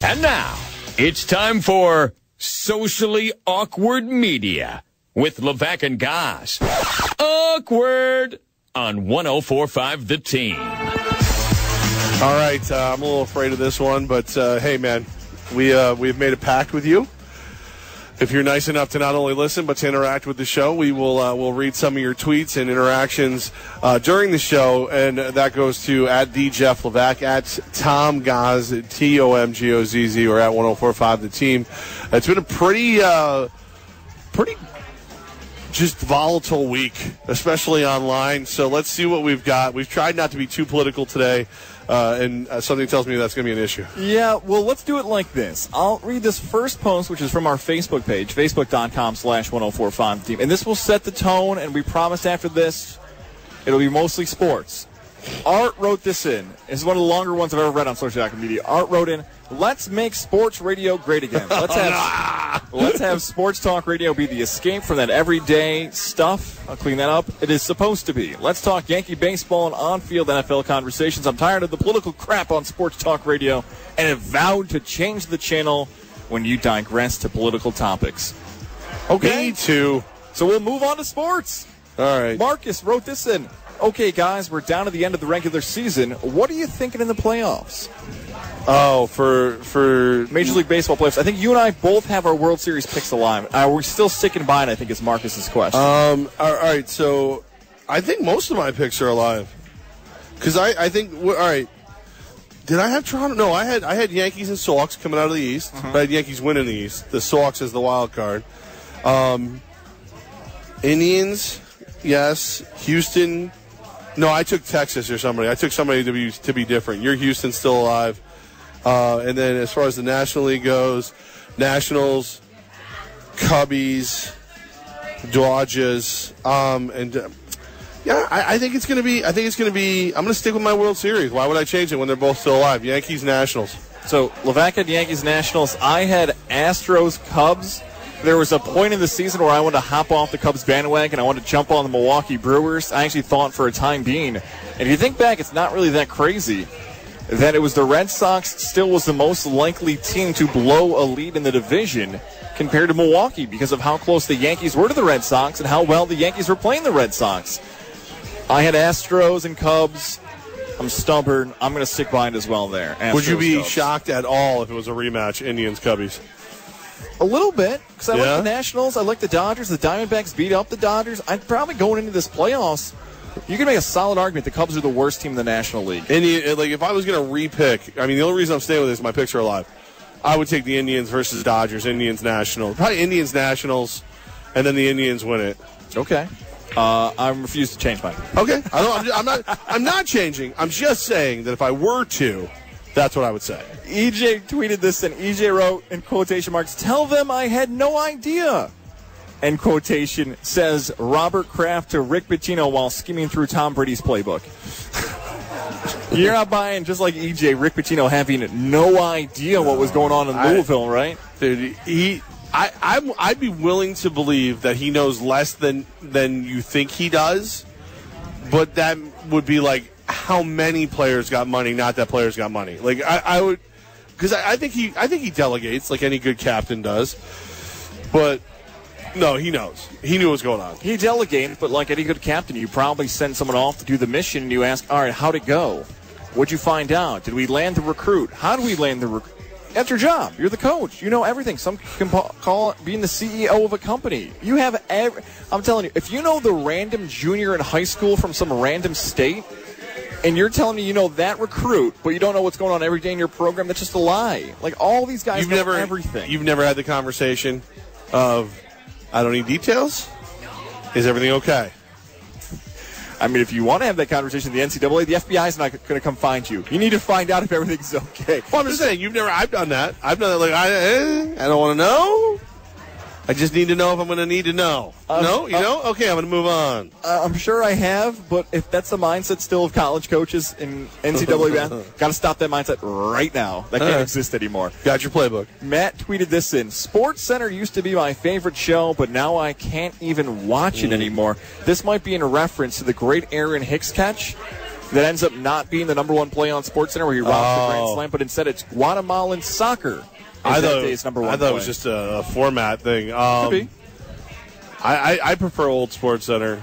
And now, it's time for Socially Awkward Media with Levack Goz. Awkward on 104.5 The Team. All right, I'm a little afraid of this one, but hey, man, we've made a pact with you. If you're nice enough to not only listen but to interact with the show, we will we'll read some of your tweets and interactions during the show, and that goes to at @DJeffLevack, at Tom Goz, TOMGOZZ, or at 104.5 The Team. It's been a pretty just volatile week, especially online. So let's see what we've got. We've tried not to be too political today. And something tells me that's going to be an issue. Yeah, well, let's do it like this. I'll read this first post, which is from our Facebook page, facebook.com/1045 team. And this will set the tone, and we promise after this, it'll be mostly sports. Art wrote this in. This is one of the longer ones I've ever read on social media. Art wrote in, let's make sports radio great again. Let's have sports talk radio be the escape from that everyday stuff. I'll clean that up. It is supposed to be. Let's talk Yankee baseball and on-field NFL conversations. I'm tired of the political crap on sports talk radio and have vowed to change the channel when you digress to political topics. Okay? Me too. So we'll move on to sports. All right. Marcus wrote this in. Okay, guys, we're down to the end of the regular season. What are you thinking in the playoffs? Oh, for Major League Baseball playoffs. I think you and I both have our World Series picks aligned. We're still sticking by it, I think, is Marcus's question. All right, so I think most of my picks are alive. Because I think, all right, did I have Toronto? No, I had Yankees and Sox coming out of the East. I had Yankees winning the East. The Sox as the wild card. Indians, yes. Houston. No, I took Texas or somebody. I took somebody to be different. Your Houston's still alive. And then as far as the National League goes, Nationals, Cubbies, Dodgers, I think it's going to be. I'm going to stick with my World Series. Why would I change it when they're both still alive? Yankees, Nationals. So Levack had Yankees, Nationals. I had Astros, Cubs. There was a point in the season where I wanted to hop off the Cubs bandwagon. I wanted to jump on the Milwaukee Brewers. I actually thought for a time being, and if you think back, it's not really that crazy, that it was the Red Sox still was the most likely team to blow a lead in the division compared to Milwaukee because of how close the Yankees were to the Red Sox and how well the Yankees were playing the Red Sox. I had Astros and Cubs. I'm stubborn. I'm going to stick by it as well there. Astros, would you be Cubs. shocked at all if it was a rematch, Indians-Cubbies? A little bit, because I like the Nationals, I like the Dodgers. The Diamondbacks beat up the Dodgers. I'd probably going into this playoffs, you can make a solid argument the Cubs are the worst team in the National League. If I was going to re-pick, I mean, the only reason I'm staying with this, my picks are alive. I would take the Indians versus Dodgers, Indians, Nationals. Probably Indians, Nationals, and then the Indians win it. Okay. I refuse to change mine. Okay. I'm not changing. I'm just saying that if I were to, that's what I would say. EJ tweeted this, and EJ wrote in quotation marks, "Tell them I had no idea." End quotation says Robert Kraft to Rick Pitino while skimming through Tom Brady's playbook. You're not buying, just like EJ, Rick Pitino having no idea what was going on in Louisville, right? Dude, I'd be willing to believe that he knows less than you think he does, but that would be like how many players got money, not that players got money. Like I would, because I think he delegates like any good captain does, but no, he knows. He knew what was going on. He delegated, but like any good captain, you probably send someone off to do the mission, and you ask, all right, how'd it go? What'd you find out? Did we land the recruit? How do we land the recruit? That's your job. You're the coach. You know everything. Some can call it being the CEO of a company. You have I'm telling you, if you know the random junior in high school from some random state, and you're telling me you know that recruit, but you don't know what's going on every day in your program, that's just a lie. Like, all these guys know everything. You've never had the conversation of, I don't need details? Is everything okay? I mean, if you want to have that conversation with the NCAA, the FBI is not going to come find you. You need to find out if everything's okay. Well, I'm just saying, I've done that. I've done that. Like, I don't want to know. I just need to know if I'm going to need to know. No? You know? Okay, I'm going to move on. I'm sure I have, but if that's the mindset still of college coaches in NCAA, got to stop that mindset right now. That can't exist anymore. Got your playbook. Matt tweeted this in. Sports Center used to be my favorite show, but now I can't even watch it anymore. This might be in reference to the great Aaron Hicks catch. that ends up not being the number one play on SportsCenter where he robs the Grand Slam, but instead it's Guatemalan soccer. I thought it was just a format thing. Could be. I prefer old SportsCenter,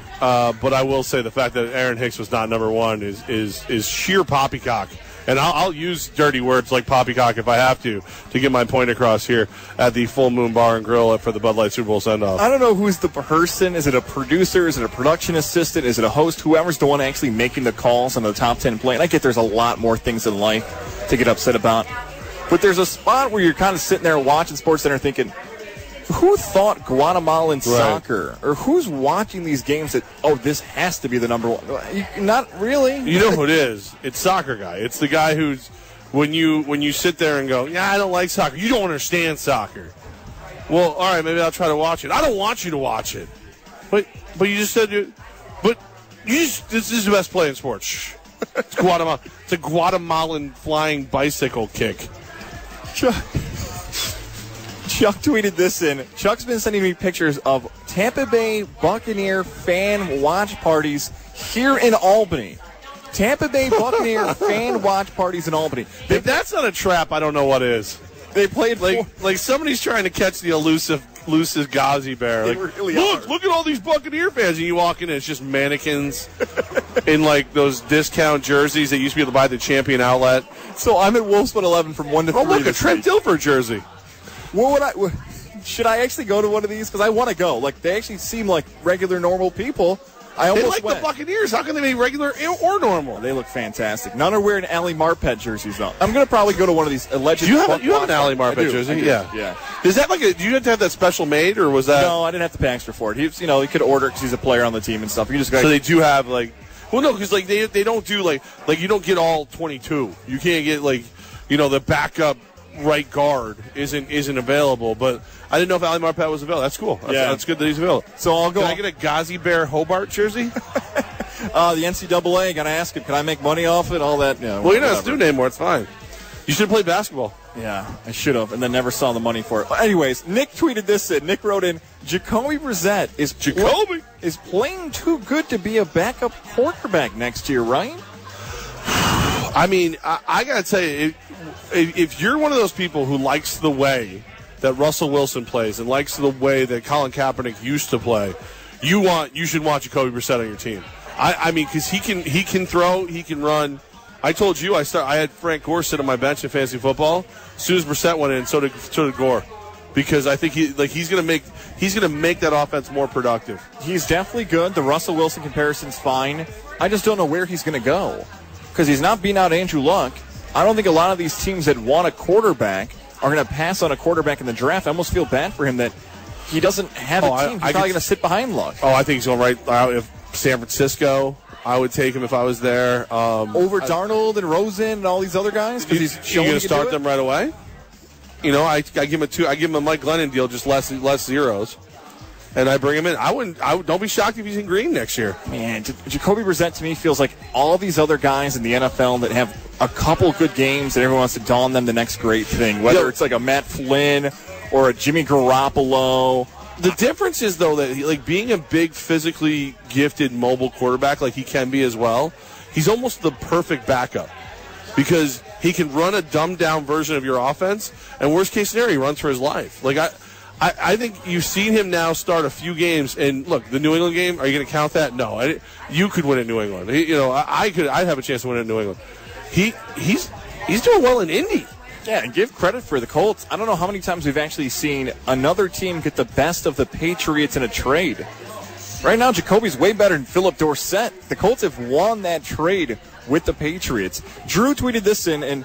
but I will say the fact that Aaron Hicks was not number one is sheer poppycock. And I'll use dirty words like poppycock if I have to get my point across here at the Full Moon Bar and Grill for the Bud Light Super Bowl send-off. I don't know who's the person. Is it a producer? Is it a production assistant? Is it a host? Whoever's the one actually making the calls on the top 10 play. And I get there's a lot more things in life to get upset about. But there's a spot where you're kind of sitting there watching SportsCenter thinking, who thought Guatemalan soccer? Or who's watching these games that, this has to be the number one? Not really. You know who it is? It's soccer guy. It's the guy who's, when you sit there and go, I don't like soccer. You don't understand soccer. Well, all right, maybe I'll try to watch it. I don't want you to watch it. But you just said, this is the best play in sports. Shh. It's Guatemala. It's a Guatemalan flying bicycle kick. Chuck tweeted this in. Chuck's been sending me pictures of Tampa Bay Buccaneer fan watch parties here in Albany. Tampa Bay Buccaneer fan watch parties in Albany. If that's not a trap, I don't know what is. They played like somebody's trying to catch the elusive Ghazi bear. They like, really look at all these Buccaneer fans, and you walk in and it's just mannequins in like those discount jerseys that you used to be able to buy at the Champion Outlet. So I'm at Wolfswood 11 from 1 to 3. Oh, look, a Trent Dilfer jersey. Should I actually go to one of these? Because I want to go. Like, they actually seem like regular, normal people. They like the Buccaneers. How can they be regular or normal? They look fantastic. None are wearing Ali Marpet jerseys, though. I'm going to probably go to one of these alleged. You have an Ali Marpet jersey? Yeah. Is that like do you have to have that special made, or was that? No, I didn't have to pay extra for it. He could order it because he's a player on the team and stuff. You just got. So they do have like. Well, no, because like they don't do like you don't get all 22. You can't get like the backup right guard isn't available, but I didn't know if Ali Marpet was available. That's cool. That's good that he's available. So I'll go. Can I get a Ghazi Bear Hobart jersey? The NCAA, got to ask him, can I make money off it? All that. Well, you're not a student anymore. It's fine. You should have played basketball. Yeah, I should have, and then never saw the money for it. But anyways, Nick tweeted this in. Nick wrote in, Jacoby Brissett is playing too good to be a backup quarterback next year, right? I mean, I got to tell you, if you're one of those people who likes the way that Russell Wilson plays and likes the way that Colin Kaepernick used to play, you should want Jacoby Brissett on your team. I mean, because he can throw, he can run. I told you I had Frank Gore sit on my bench in fantasy football. As soon as Brissett went in, so did Gore, because I think he's going to make that offense more productive. He's definitely good. The Russell Wilson comparison's fine. I just don't know where he's going to go, because he's not beating out Andrew Luck. I don't think a lot of these teams that want a quarterback are going to pass on a quarterback in the draft. I almost feel bad for him that he doesn't have a team. He's probably going to sit behind Luck. Oh, I think he's going right out. If San Francisco, I would take him if I was there. Over Darnold and Rosen and all these other guys? Because he's going to start them right away? I give him a Mike Glennon deal, just less zeros. And I bring him in. Don't be shocked if he's in green next year. Man, Jacoby Brissett to me feels like all these other guys in the NFL that have a couple good games and everyone wants to don them the next great thing. Whether it's like a Matt Flynn or a Jimmy Garoppolo. The difference is, though, that being a big, physically gifted mobile quarterback like he can be as well, he's almost the perfect backup because he can run a dumbed-down version of your offense, and worst-case scenario, he runs for his life. I think you've seen him now start a few games, and look, the New England game, are you going to count that? No. You could win at New England. I'd have a chance to win at New England. He's doing well in Indy. Yeah, and give credit for the Colts. I don't know how many times we've actually seen another team get the best of the Patriots in a trade. Right now, Jacoby's way better than Philip Dorsett. The Colts have won that trade with the Patriots. Drew tweeted this in, and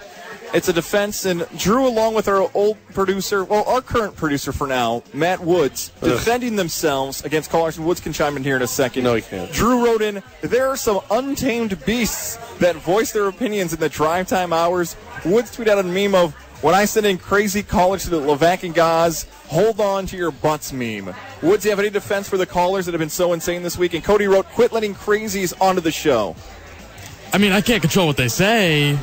it's a defense, and Drew, along with our old producer, our current producer for now, Matt Woods, defending themselves against callers. Woods can chime in here in a second. No, he can't. Drew wrote in, there are some untamed beasts that voice their opinions in the drive time hours. Woods tweeted out a meme of, when I send in crazy callers to the Levack Goz, hold on to your butts meme. Woods, do you have any defense for the callers that have been so insane this week? And Cody wrote, quit letting crazies onto the show. I mean, I can't control what they say.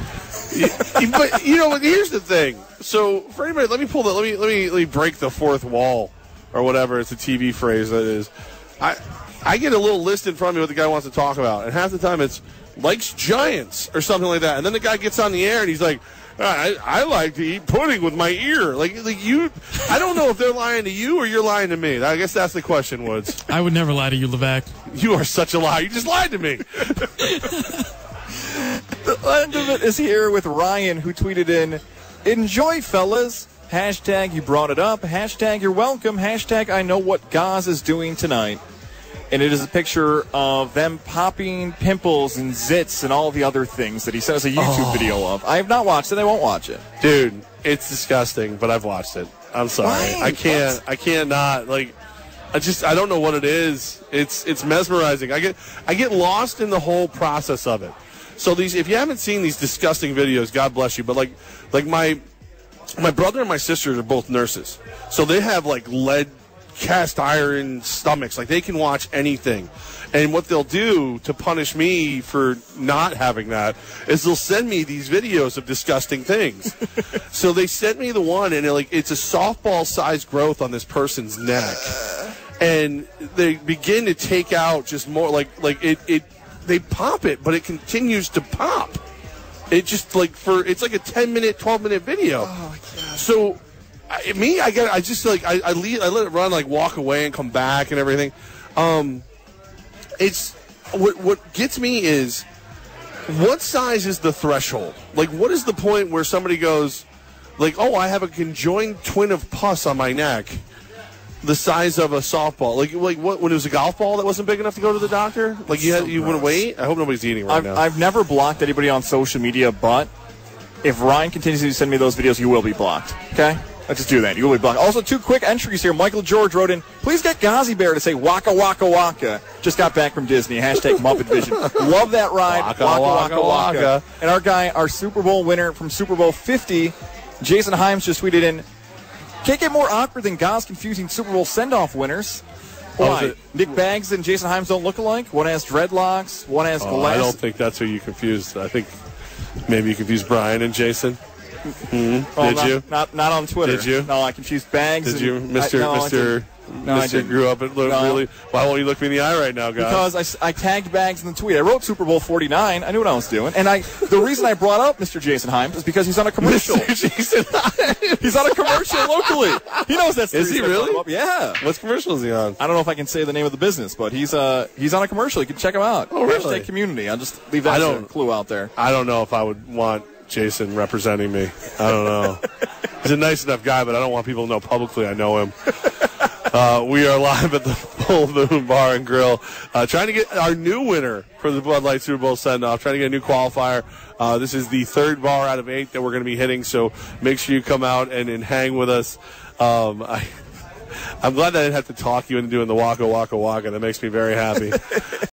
But here's the thing. So for anybody, let me break the fourth wall, or whatever. It's a TV phrase that is. I get a little list in front of me what the guy wants to talk about, and half the time it's likes Giants or something like that. And then the guy gets on the air and he's like, I like to eat pudding with my ear. Like you, I don't know if they're lying to you or you're lying to me. I guess that's the question, Woods. I would never lie to you, Levack. You are such a liar. You just lied to me. The end of it is here with Ryan, who tweeted in, "Enjoy, fellas. Hashtag you brought it up. Hashtag you're welcome. Hashtag I know what Goz is doing tonight." And it is a picture of them popping pimples and zits and all the other things that he sent us a YouTube video of. I have not watched it. I won't watch it. Dude, it's disgusting, but I've watched it. I'm sorry. Why? I can't not. Like, I don't know what it is. It's mesmerizing. I get lost in the whole process of it. So if you haven't seen these disgusting videos, God bless you. But like my brother and my sister are both nurses. So they have like lead cast iron stomachs. Like, they can watch anything. And what they'll do to punish me for not having that is they'll send me these videos of disgusting things. So they sent me the one, and it's a softball-sized growth on this person's neck. And they begin to take out just more, they pop it, but it continues to pop. It just, it's like a 10-minute, 12-minute video. Oh, my God. So I let it run, walk away and come back and everything. It's what gets me is, what size is the threshold? Like, what is the point where somebody goes, oh, I have a conjoined twin of pus on my neck, the size of a softball? Like what? When it was a golf ball that wasn't big enough to go to the doctor? You wouldn't wait? I hope nobody's eating now. I've never blocked anybody on social media, but if Ryan continues to send me those videos, you will be blocked. Okay? Let's just do that. You will be blocked. Also, 2 quick entries here. Michael George wrote in, "Please get Gozzy Bear to say waka waka waka. Just got back from Disney. Hashtag Muppet Vision." Love that ride. Waka waka waka. And our Super Bowl winner from Super Bowl 50, Jason Himes, just tweeted in, "Can't get more awkward than Goz confusing Super Bowl send-off winners." Why? Nick Baggs and Jason Himes don't look alike? One has dreadlocks, one has glasses. I don't think that's who you confused. I think maybe you confused Brian and Jason. Did you? Not on Twitter. Did you? No, I confused Bags. Did you, Mr. Grew up at really? Why won't you look me in the eye right now, guys? Because I tagged Bags in the tweet. I wrote Super Bowl 49. I knew what I was doing, and the reason I brought up Mr. Jason Himes is because he's on a commercial. Mr. Jason Himes. He's on a commercial locally. He knows that's. Is he really? Yeah. What commercial is he on? I don't know if I can say the name of the business, but he's on a commercial. You can check him out. Oh, really? Hashtag community. I'll just leave that clue out there. I don't know if I would want Jason representing me. I don't know. He's a nice enough guy, but I don't want people to know publicly I know him. We are live at the Full Moon Bar and Grill, trying to get our new winner for the Bud Light Super Bowl send-off, trying to get a new qualifier. This is the 3rd bar out of 8 that we're going to be hitting, so make sure you come out and hang with us. I'm glad that I didn't have to talk you into doing the waka waka waka. That makes me very happy.